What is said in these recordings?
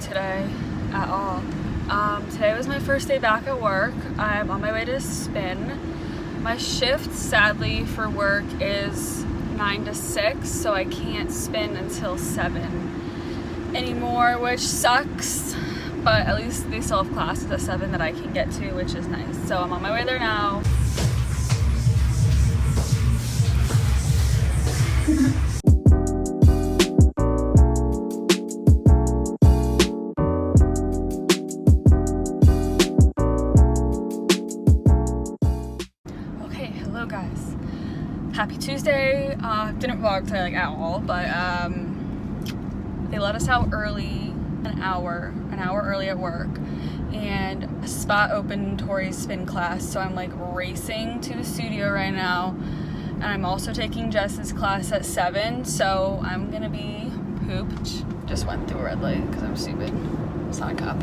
today at all. Today was my first day back at work. I'm on my way to spin. My shift, sadly, for work is 9 to 6, so I can't spin until 7 anymore, which sucks, but at least they still have classes at 7 that I can get to, which is nice. So I'm on my way there now. Hello guys, happy Tuesday. Didn't vlog today like at all, but they let us out early, an hour early at work, and a spot opened in Tori's spin class, so I'm like racing to the studio right now. And I'm also taking Jess's class at 7, so I'm gonna be pooped. Just went through a red light because I'm stupid. It's not a cup.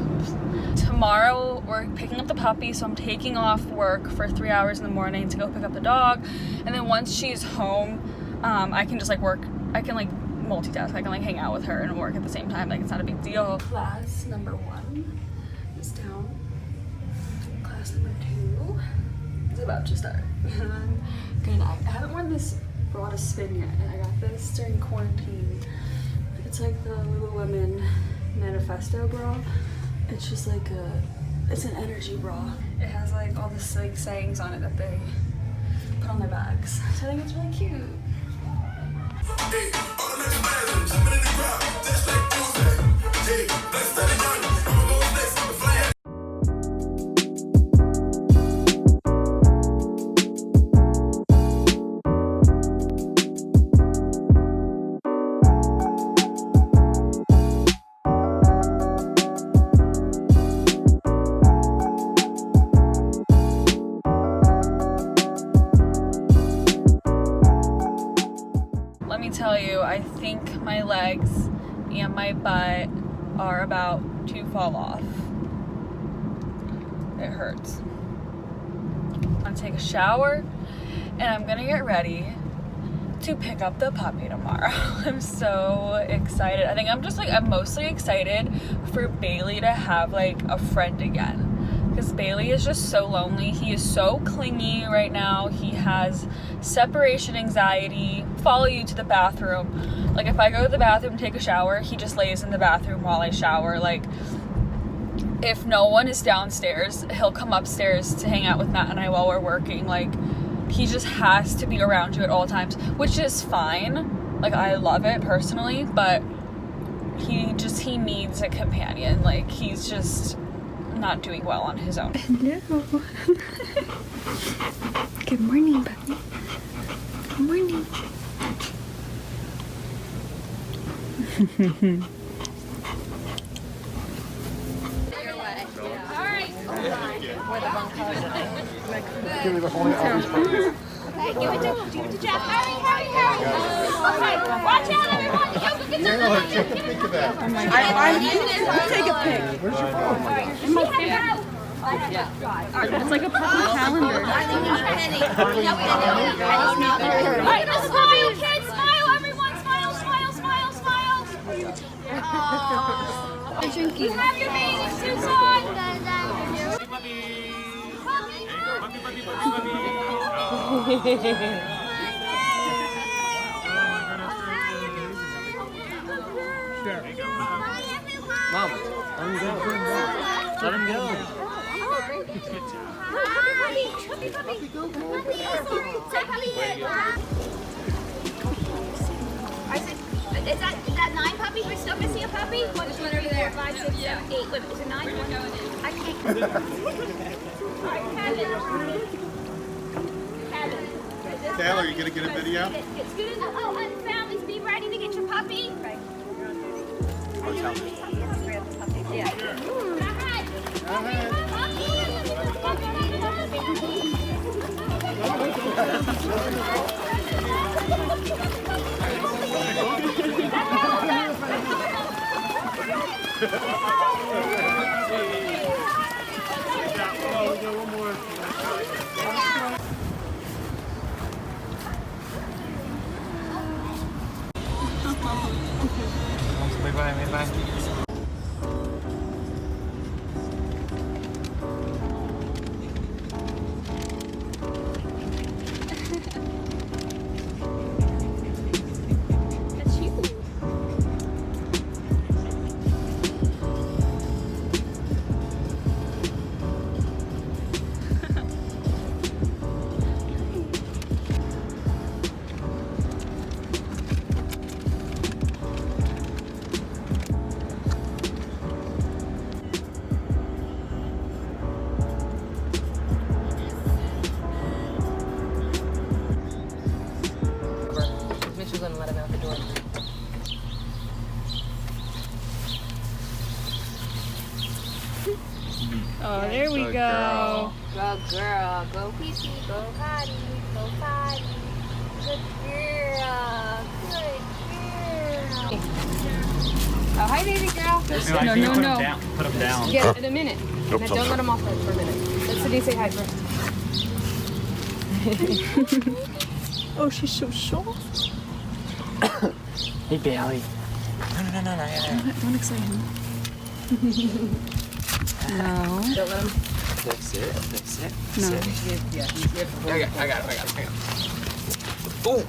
Tomorrow we're picking up the puppy, so I'm taking off work for 3 hours in the morning to go pick up the dog, and then once she's home, I can just like work. I can like multitask. I can like hang out with her and work at the same time. Like, it's not a big deal. Class number 1 is down. Class number 2 is about to start. Good night. I haven't worn this bra to spin yet, and I got this during quarantine. It's like the Lululemon manifesto bra. It's just like it's an energy bra. It has like all this like sayings on it that they put on their bags. So I think it's really cute. Let me tell you, I think my legs and my butt are about to fall off. It hurts. I'm gonna take a shower and I'm gonna get ready to pick up the puppy tomorrow. I'm so excited. I think I'm mostly excited for Bailey to have like a friend again. Because Bailey is just so lonely. He is so clingy right now. He has separation anxiety. Follow you to the bathroom. Like, if I go to the bathroom and take a shower, he just lays in the bathroom while I shower. Like, if no one is downstairs, he'll come upstairs to hang out with Matt and I while we're working. Like, he just has to be around you at all times, which is fine. Like, I love it personally, but he needs a companion. Like, he's just not doing well on his own. Hello. Good morning, puppy. Good morning. Give it to Jeff. Hurry. Okay, watch out, everyone. Take a pic of that. Oh my God. Take a pic. Where's your phone? In my phone. It's like a puppy calendar. Alright, now smile, kids. Smile, everyone. Smile. You have your bathing suits on. Mom, let him go. Let him go. Is that 9 puppies? We're still missing a puppy? What is one over there? 5, 6, 7, 8. Wait, is it 9? I can't. Kevin. Taylor, are you going to get a video? It's good enough. Oh, and families, be ready to get your puppy. Right. Yeah. Go ahead. Bye-bye. go. Go girl. Go pee-pee. Go potty. Go potty. Good girl. Good girl. Oh, hi, baby girl. No. Put him down. Yeah, in a minute. Now, don't let him off for a minute. Let Sydney say hi first. Oh, she's so soft. Hey, Bailey. No. Don't excite him. No. Don't let him. That's it. No. I got it. Oh.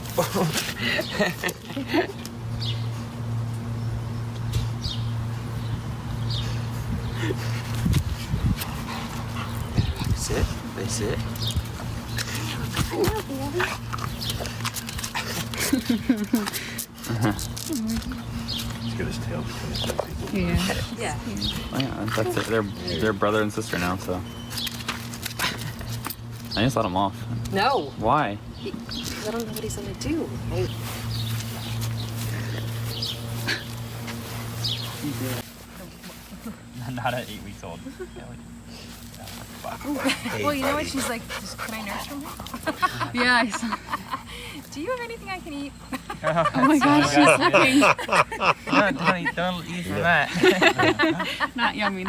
Sit. He's got his tail between his legs. Yeah. Oh, yeah, that's it. They're brother and sister now, so. I just let him off. No. Why? I don't know what he's gonna do. Not at 8 weeks old. Well, you know what? She's like, can I nurse from here? Yeah, I saw. Do you have anything I can eat? Oh my gosh, she's looking. Don't eat from that. Not yummy.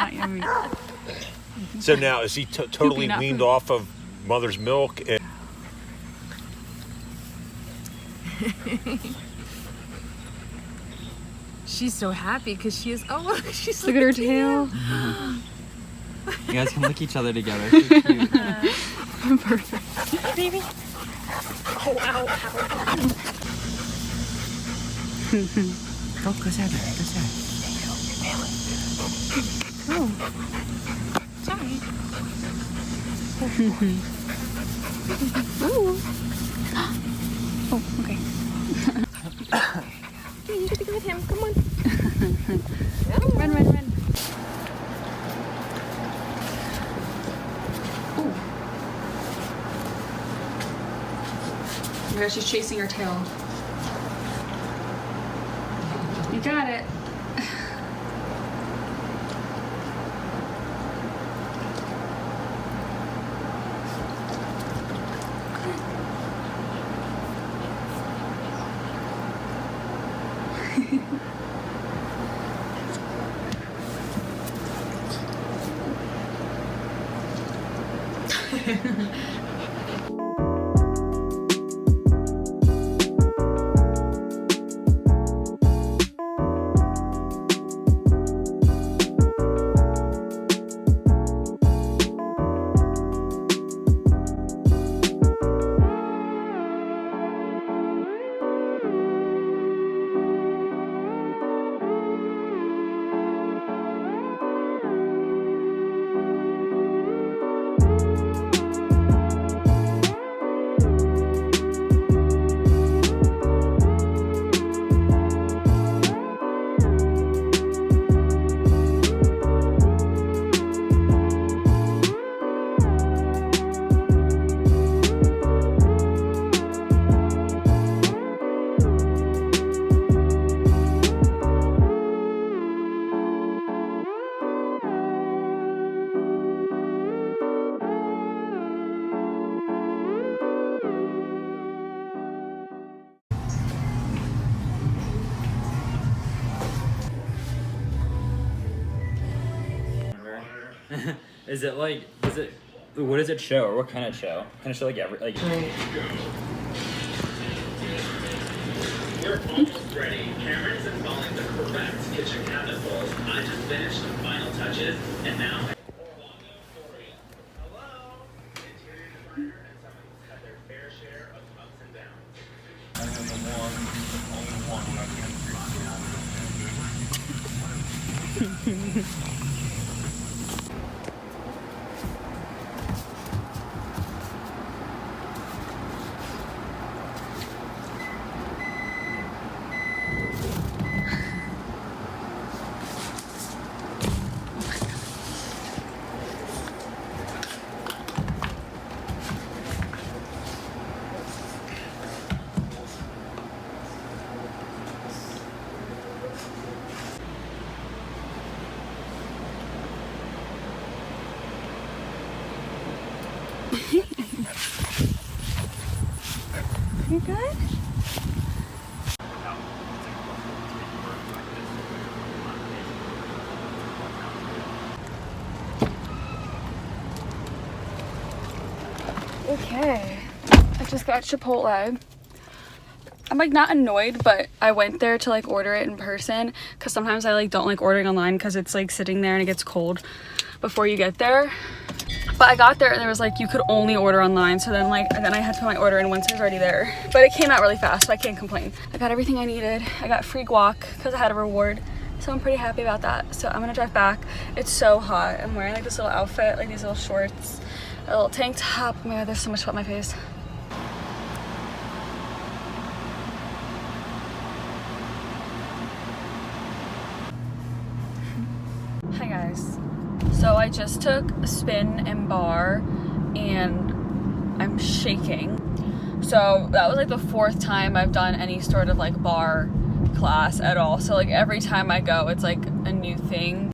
So now, is he totally not weaned food. off of mother's milk? And She's so happy because she is. Oh, look, she's Look at her tail. You guys can lick each other together. So cute. Perfect. baby. Oh, ow. Go sad. Sorry. Oh, okay. Okay, you get to go with him. Come on. Run. Yeah, she's chasing her tail. You got it. What does it show, or what kind of show? Kind of show like every, like. We're almost ready. Cameron's installing the correct kitchen cabinet walls. I just finished the final touches, and now. Hello? Interior designer and someone who's had their fair share of ups and downs. You good? Okay, I just got Chipotle. I'm like not annoyed, but I went there to like order it in person because sometimes I like don't like ordering online because it's like sitting there and it gets cold before you get there. But I got there and there was like you could only order online, so then I had to put my order in once it was already there. But it came out really fast, so I can't complain. I got everything I needed. I got free guac because I had a reward, so I'm pretty happy about that. So I'm gonna drive back. It's so hot. I'm wearing like this little outfit, like these little shorts, a little tank top. Oh my god, there's so much sweat on my face. Hi guys. So I just took a spin and bar and I'm shaking. So that was like the 4th time I've done any sort of like bar class at all. So like every time I go, it's like a new thing.